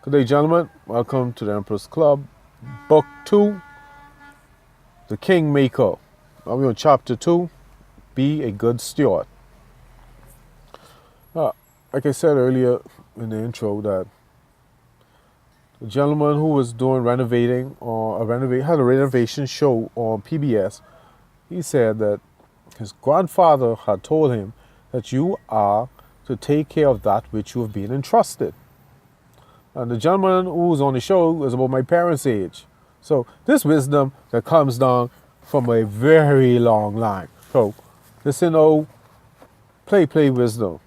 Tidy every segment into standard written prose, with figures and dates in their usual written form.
Good day, gentlemen. Welcome to the Emperor's Club, Book 2, The Kingmaker. Now we're on Chapter 2, Be a Good Steward. Like I said earlier in the intro, that the gentleman who was doing renovating or had a renovation show on PBS, he said that his grandfather had told him that you are to take care of that which you have been entrusted. And the gentleman who was on the show was about my parents' age. So this wisdom that comes down from a very long line. So this is no play wisdom.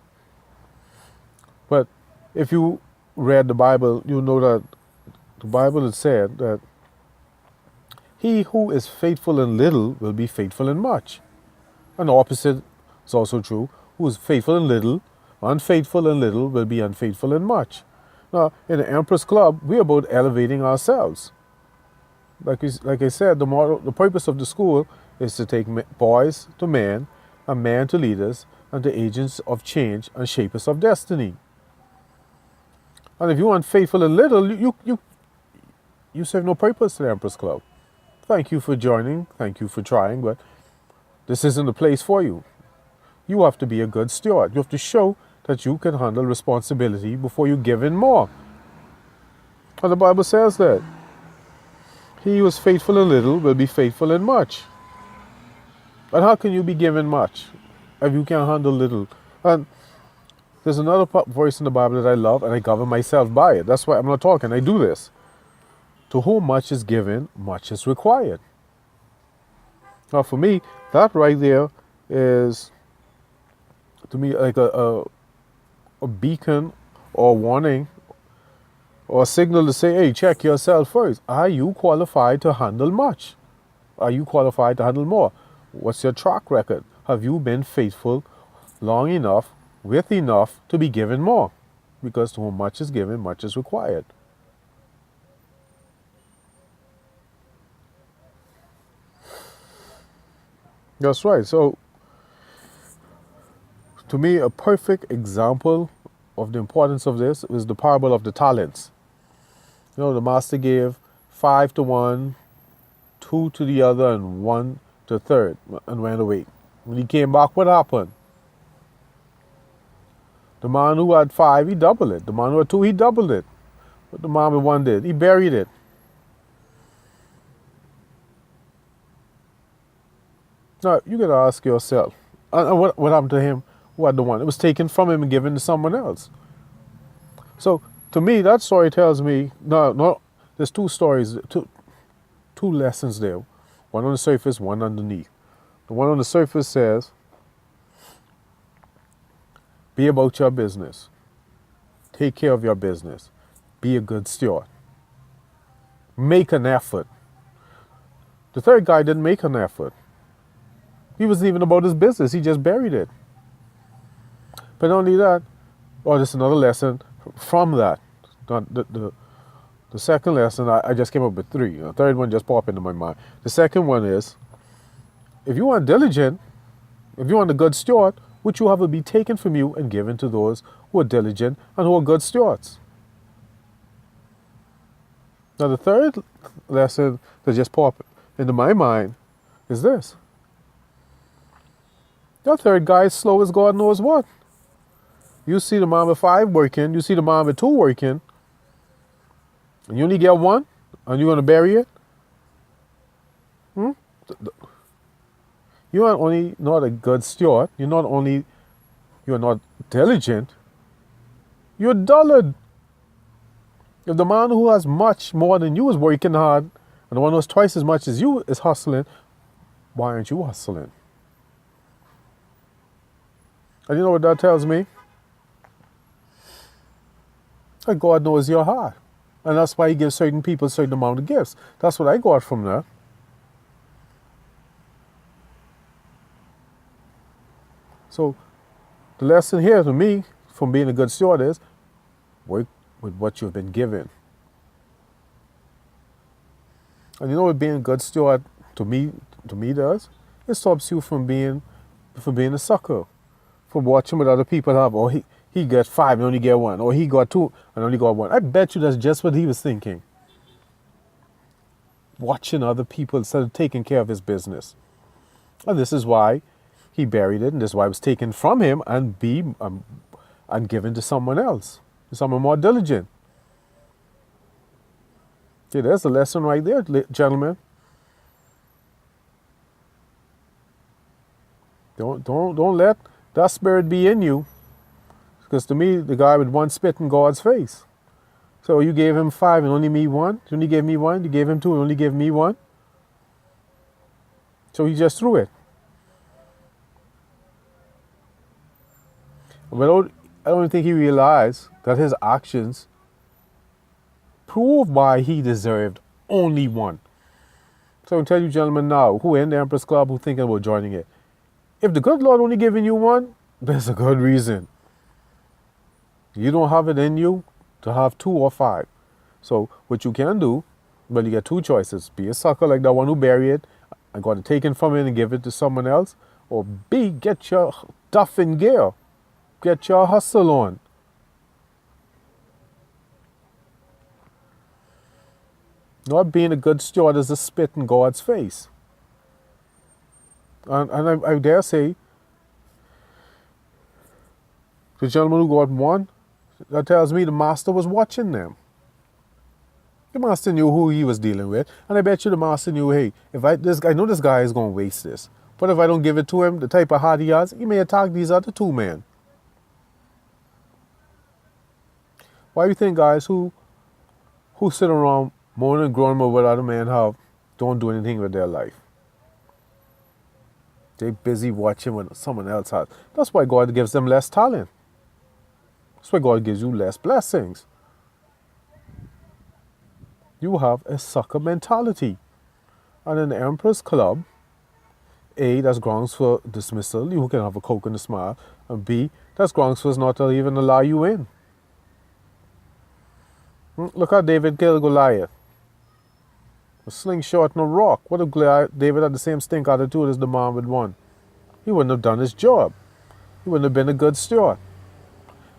But if you read the Bible, you know that the Bible has said that he who is faithful in little will be faithful in much. And the opposite is also true. Who is faithful in little, unfaithful in little will be unfaithful in much. Now, in the Empress Club, we're about elevating ourselves. Like I said, the purpose of the school is to take boys to men, and men to leaders, and to agents of change and shapers of destiny. And if you aren't faithful in little, you serve no purpose to the Empress Club. Thank you for joining. Thank you for trying, but this isn't the place for you. You have to be a good steward. You have to show that you can handle responsibility before you give in more. And the Bible says that he who is faithful in little will be faithful in much. And how can you be given much if you can't handle little? And there's another voice in the Bible that I love, and I govern myself by it. That's why I'm not talking. I do this. To whom much is given, much is required. Now, for me, that right there is, to me, like a beacon or warning or a signal to say, hey, check yourself first. Are you qualified to handle much? Are you qualified to handle more? What's your track record? Have you been faithful long enough, with enough to be given more? Because to whom much is given, much is required. That's right. So, to me, a perfect example of the importance of this is the parable of the talents. You know, the master gave 5 to one, 2 to the other, and 1 to the third, and went away. When he came back, what happened? The man who had 5, he doubled it. The man who had 2, he doubled it. What the man with 1 did, he buried it. Now, you got to ask yourself, and what happened to him who had the 1? It was taken from him and given to someone else. So, to me, that story tells me, there's 2 stories, two lessons there. One on the surface, one underneath. The one on the surface says, be about your business. Take care of your business. Be a good steward. Make an effort. The third guy didn't make an effort. He wasn't even about his business. He just buried it. But not only that, there's another lesson from that. The second lesson, I just came up with 3. The third one just popped into my mind. The second one is, if you are diligent, if you want a good steward, which you have will be taken from you and given to those who are diligent and who are good stewards. Now the third lesson that just popped into my mind is this. That third guy is slow as God knows what. You see the man with 5 working, you see the man with 2 working, and you only get 1, and you're going to bury it? You are only not a good steward, you're not diligent, you're dullard. If the man who has much more than you is working hard, and the one who has twice as much as you is hustling, why aren't you hustling? And you know what that tells me? That God knows your heart. And that's why he gives certain people a certain amount of gifts. That's what I got from that. So the lesson here to me from being a good steward is work with what you've been given. And you know what being a good steward to me does? It stops you from being a sucker, from watching what other people have. he got 5 and only get 1, or he got 2 and only got 1. I bet you that's just what he was thinking. Watching other people instead of taking care of his business. And this is why he buried it, and this is why it was taken from him and and given to someone else, someone more diligent. Okay, there's the lesson right there, gentlemen. Don't let that spirit be in you. Because to me, the guy with 1 spit in God's face. So you gave him 5 and only me 1. You only gave me 1. You gave him 2 and only gave me 1. So he just threw it. But I don't think he realized that his actions proved why he deserved only 1. So I'll tell you gentlemen now, who are in the Empress Club, who thinking about joining it. If the good Lord only giving you 1, there's a good reason. You don't have it in you to have 2 or 5. So what you can do, well, you get 2 choices. Be a sucker like that one who buried it and got it taken from it and give it to someone else. Or B, get your duff in gear. Get your hustle on. Not being a good steward is a spit in God's face. And I dare say, the gentleman who got 1, that tells me the master was watching them. The master knew who he was dealing with. And I bet you the master knew, hey, I know this guy is going to waste this. But if I don't give it to him, the type of heart he has, he may attack these other 2 men. Why do you think guys who sit around moaning and groaning about what other men have don't do anything with their life? They're busy watching what someone else has. That's why God gives them less talent. That's why God gives you less blessings. You have a sucker mentality. And in the Emperor's Club, A, that's grounds for dismissal. You can have a coke and a smile. And B, that's grounds for us not to even allow you in. Look how David killed Goliath. A slingshot and a rock. What if David had the same stink attitude as the man with 1? He wouldn't have done his job. He wouldn't have been a good steward.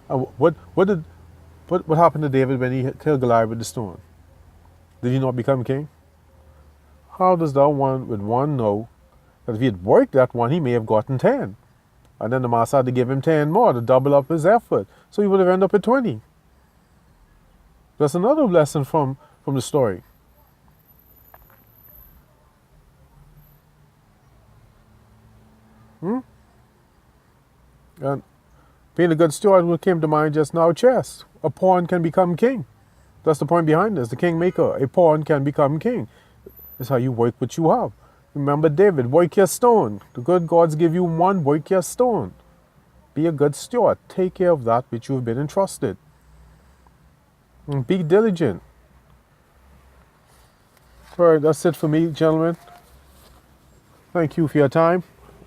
And what happened to David when he killed Goliath with the stone? Did he not become king? How does that one with 1 know that if he had worked that 1, he may have gotten 10? And then the master had to give him 10 more to double up his effort. So he would have ended up at 20. That's another lesson from the story. And being a good steward, what came to mind just now, chess. A pawn can become king. That's the point behind this. The kingmaker. A pawn can become king. That's how you work what you have. Remember David, work your stone. The good gods give you 1, work your stone. Be a good steward. Take care of that which you have been entrusted. And be diligent. All right, that's it for me, gentlemen. Thank you for your time.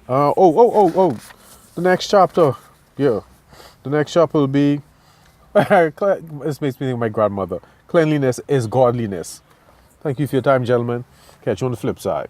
The next chapter. Yeah. The next chapter will be, this makes me think of my grandmother. Cleanliness is godliness. Thank you for your time, gentlemen. Catch you on the flip side.